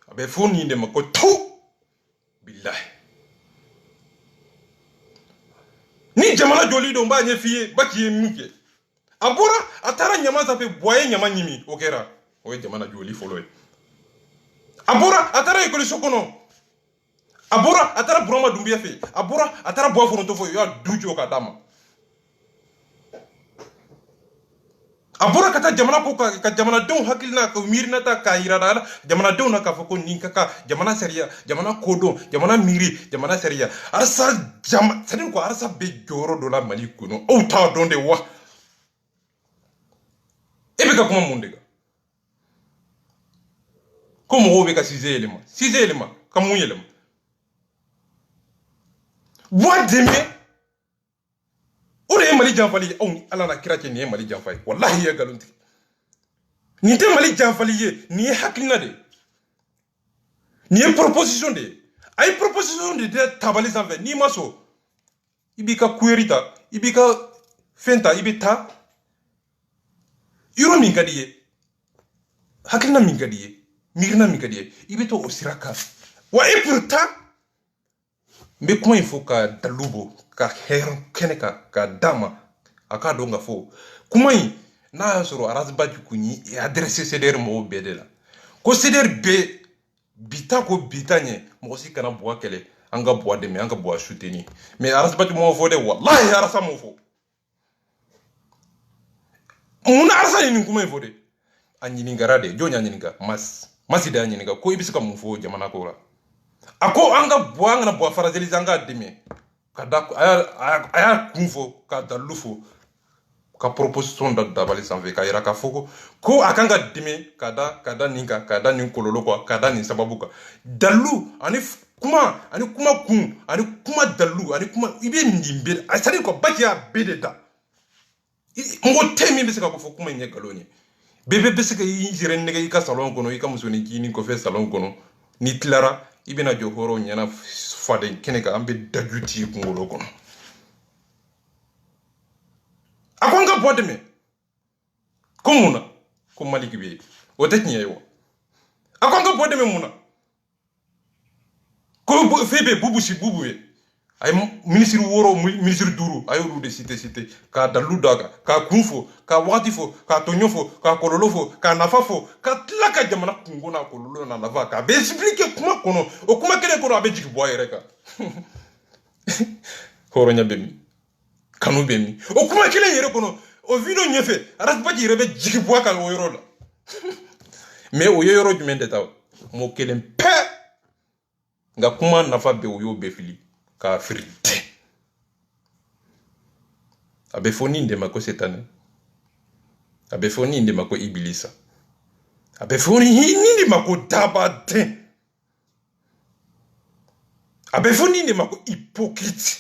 abe foni de mako to billahi ni jamana joli don ba nye fiye ba ki muke abura atara nyama za fe boye nyama nyimi okera o jamana joli folo abura atara ikoli sokono abura atara burama dumbia fe abura atara boa fono to fo ya dujo ka dama abura kata jamana ko ka jamana don hakilna ko mirina ta ka irada jamana don na ka fo ko ninka ka jamana seriya jamana kodo jamana miri jamana seriya arsa jama sadin ko arsa be joro do la mali kuno o ta don de wa ebe ka kuma mundega ko mo be ka sizelema ka munyelema wa deme ore mali janfali on ala na kira ke ni mali janfali wallahi ya galunti ni te mali janfali ye ni haklina de ni proposition de ay proposition de tabali sanfɛ ni maso ibika kuerita ibika fenta ibita yoro min kadiye haklina min kadiye mirna min kadiye ibito osiraka wa et pourtant mbe kuma info ka dalubo ka hero keneka ka dama aka donga fo kuma yi na soro arasbaji kunyi e adresse ceder mo bedela ko ceder be bita ko bitanye mo si kana boa kele anga boa de me anga boa shuteni mais arasbaji mo fo de wallahi arasa mo fo muna arasa ni kuma info de anyini garade jonya nyiniga masida nyiniga ko ibisika mo fo jamana ko la ako anga boa ngana boa farazeli zanga deme kada aya kunfo kada lufo ka proposition da dabali sanfɛ ka yira ka fɔ ko akanga deme kada ninka kada nin kololo kwa kada nin sababu ka dalu ani kuma ani kuma kun ani kuma dalu ani kuma ibe ndimbe asari ko baki ya bededa ngo temi be sika ko fo kuma nye galoni bebe be sika yi jire nega ika salon kono ika musoni kini ko fe salon kono ni tilara ibe na johoro nyana fade keneka ambe dajuti kungolo kono akonga bodeme komuna ko maliki be o tetnya yo akonga bodeme muna ko febe bubu ay ministre woro ministre duru ay ru de cité ka dalu daga ka kunfo ka watifo ka tonyofo ka kololofo ka nafafo ka tlaka jamana kungona kololo na lava ka be expliquer kuma kono o kuma kele kono abe jiki boy reka horonya bemi kanu bemi o kuma kele yere kono o video nyefe aras baji rebe jiki boy ka o yoro la mais o yoro jumende taw mo kele pe nga kuma nafa be o yo be fili ka frite abe foni nde mako setane abe foni nde mako ibilisa abe foni nde mako dabate abe foni nde mako hypocrite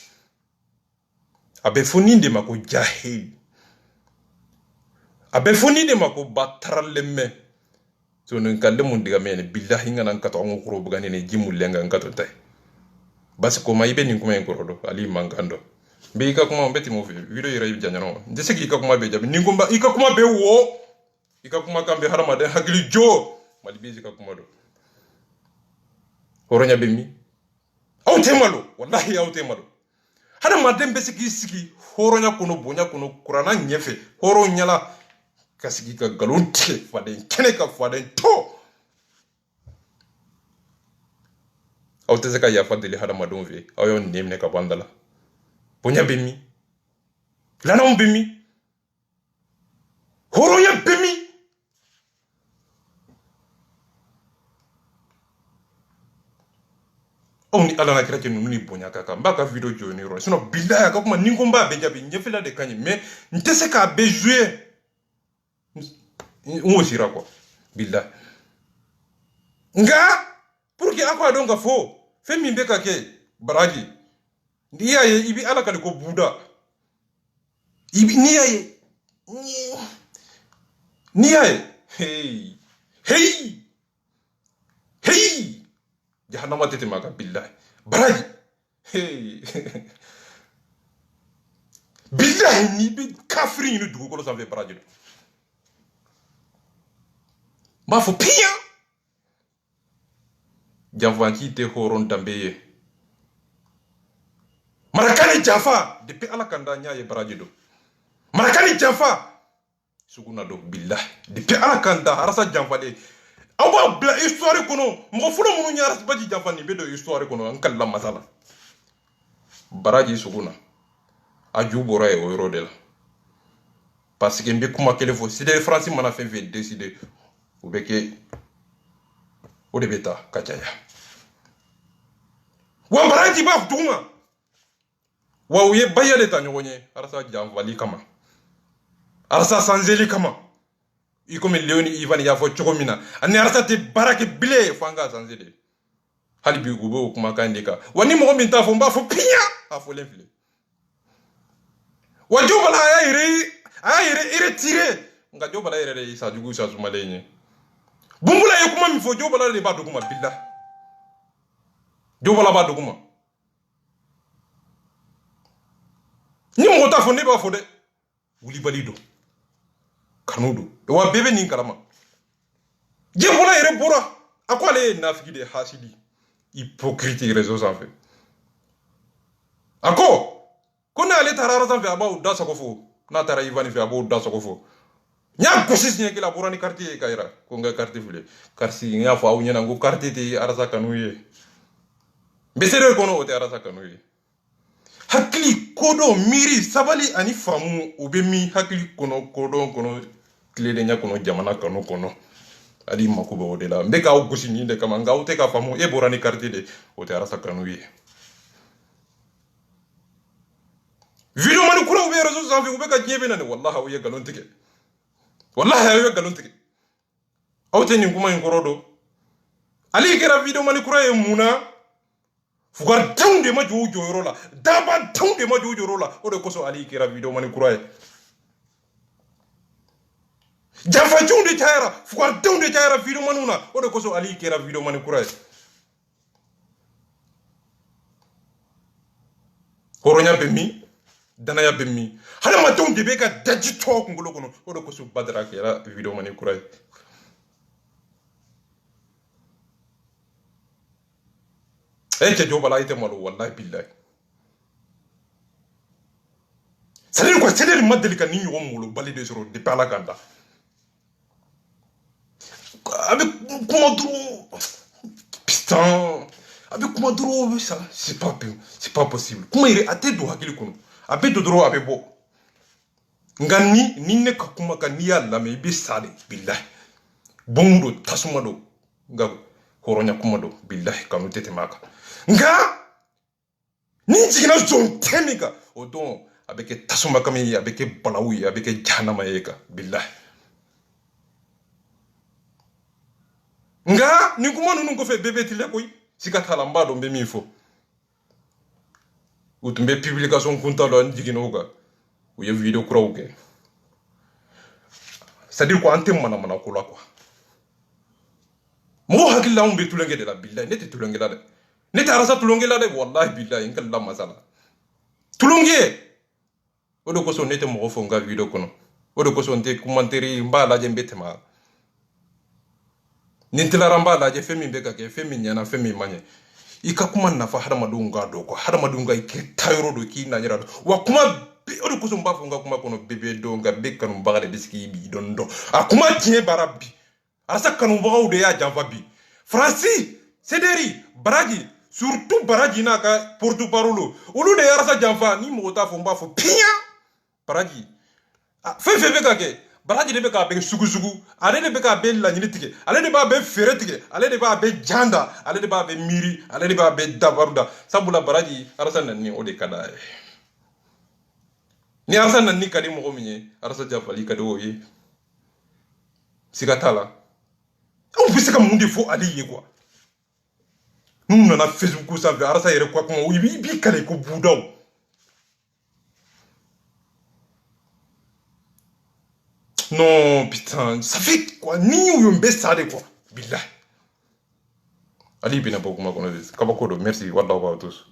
abe foni nde mako jahil abe foni nde mako batralemme so non kande mun diga mene billahi ngana nkato ngokro bugane ne jimul lenga nkato tay basi ko mayibe ni kuma enkorodo ali mangando be ika kuma mbeti mo video yira janyano ndese ki ika kuma be jabi ni ngumba ika kuma be wo ika kuma kambe harama de hagili jo malibi ika kuma do horonya be mi aw temalo wallahi aw temalo hada madem be siki horonya kuno bonya kuno kurana nyefe horonya la kasigi ka galunte faden kene ka faden to aw tese ka yafa deli hada madon ve aw yon nemne ka bandala bonya bemi lana bemi horo ya bemi on ala na krake nuni bonya kaka mbaka video joni ro sino billahi ka kuma ningomba be jabi nyefela de kanyi mais ntese ka be jouer on sira quoi billahi nga pour que akwa donga fo femi mbeka ke baraji ndiya ye ibi ala kali ko buda ibi niya ye hey jahannama tete maka billahi baraji hey billahi ni bi kafri ni dugo ko sa fe baraji ma fo pia janvanki te horon tambeye marakani jafa depuis ala kanda nya baraji do marakani jafa suguna do billah depuis ala kanda arasa janfale awa bla histoire kono mo fulo munu nya ras baji janfani be do histoire kono an kala masala baraji suguna aju bora e euro de la parce que mbe kuma kele fo si de France mana fait décider ou beke o de beta kachaya wa baraji ba duma wa uye bayale ta nyonye arasa janvali kama arasa sanzeli kama iko me leoni ivan ya fo chokomina ani arasa te barake bile fanga sanzeli hali bi gubo kuma kandika wani mo minta fo mba fo pinya afo lenfile wa jobala ayire tire nga jobala ayire sa jugu sa zumalenye bumbula ye kuma mi fo jobala le ba doguma billah jobala ba doguma ni mo ta fo ne ba fo de wuli balido kanudo e wa bebe ni kalama je bola yere bora akwale nafiki de hasidi hypocrite réseaux en fait ako kona ale tarara san fe abaw da sakofo na tara ivani fe abaw da sakofo nya kosis nya kila bora ni quartier kayra ko nga quartier fule karsi nya fa aw nya ngo quartier te arasa kanuye besere kono o te arasa kanuye hakili kodo miri sabali ani famu obemi hakili kono klede nya kono jamana kono ali makuba odela mbeka o gosi ni de kama nga o te ka famu e bora ni quartier de o te arasa kanuye video mani kura ube rezo zanfi ube ka nyebe nane wallahi awiye galon tike wallahi awiye galon tike awte ni kuma inkorodo ali kera video mani kura e muna fugar down de ma jojo la daba down de ma jojo la o de koso ali kira video mani kuraye jafa down de tayara fugar down de tayara video manuna o de koso ali kira video mani kuraye horonya be mi danaya be mi hala ma down de be ka daji to ngolo kono o de koso badra kira video mani kuraye ke joba la ite malo wallahi billahi c'est quoi c'est madeli ka ni yo mulo bali de soro de pala ganda avec comment trop putain avec comment trop ça c'est pas possible comment il ate do hakili kuno abe do dro abe bo ngani ninne ka kuma ka niya la me be sade billahi bomudo tasuma do nga horonya kuma do billahi kanu tete maka nga ni jigina zon temika odon abeke tasuma kami abeke balawi abeke janama yeka billahi nga ni kuma nunu ko fe bebe tile koy sika talamba do be mi fo utumbe publication kunta do jigina oga o ye video krawke c'est-à-dire ko antem mana ko la quoi mo hakilla on be tulenge de la billahi nete tulenge la de nete arasa tulenge la de wallahi billahi inkal la masala tulenge o de koso nete mo fo nga video kono o de koso nte commentaire mbala je mbetema nintila ramba la je femi beka ke femi nyana femi manye ika kuma nafa hada madunga do ko hada madunga ikitayro do ki na nyira wa kuma o de koso mba fo nga kuma kono bebe do nga beka no bagade diski bi dondo akuma tiye barabi arasa kanu bagaw de ya janfa bi Francis Céderi Baragi surtout Baragi na ka porte-parole olu de arasa janfa ni mo ta fo mba fo pia Baragi fe be ka ke Baragi de be ka be sugu ale de be ka be la nyini tige ale de ba be fere tige ale de ba be janda ale de ba be miri ale de ba be dabaruda sabula Baragi arasa nanni o de kada ni arasa nanni kadi mo minye arasa jafali kadi o ye sigatala on peut se comme monde faut aller quoi nous on a Facebook ça veut arasa yere quoi comment oui bi kale ko budaw non putain ça fait quoi ni ou yombe ça de quoi billah ali bina beaucoup ma connaissance kabako do merci wallahu wa tous